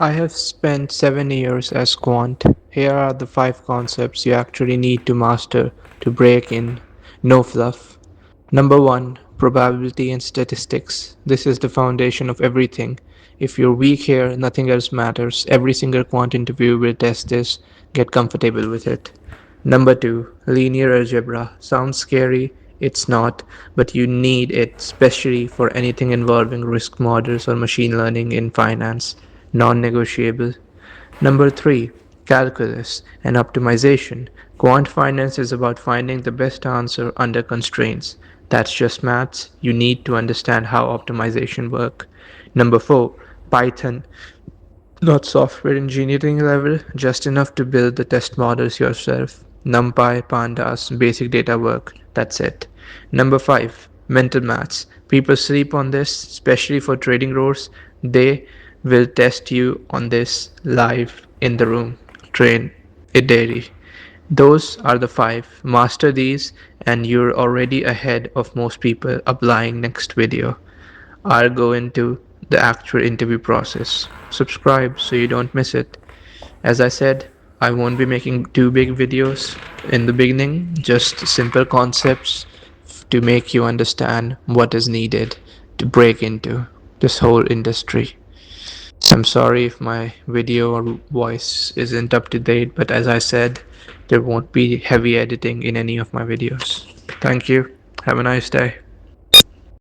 I have spent 7 years as Quant. Here are the 5 concepts you actually need to master to break in. No fluff. Number 1, probability and statistics. This is the foundation of everything. If you're weak here, nothing else matters. Every single quant interview will test this. Get comfortable with it. Number 2, linear algebra. Sounds scary, it's not, but you need it, especially for anything involving risk models or machine learning in finance. Non negotiable. Number 3, calculus and optimization. Quant finance is about finding the best answer under constraints. That's just maths. You need to understand how optimization work. Number 4, Python. Not software engineering level, just enough to build the test models yourself. NumPy, pandas, basic data work. That's it. Number 5, mental maths. People sleep on this, especially for trading roles. They will test you on this live in the room. Train it daily. Those are the 5. Master these, and you're already ahead of most people applying next video. I'll go into the actual interview process. Subscribe so you don't miss it. As I said, I won't be making too big videos in the beginning, just simple concepts to make you understand what is needed to break into this whole industry. I'm sorry if my video or voice isn't up to date, but as I said, there won't be heavy editing in any of my videos. Thank you. Have a nice day.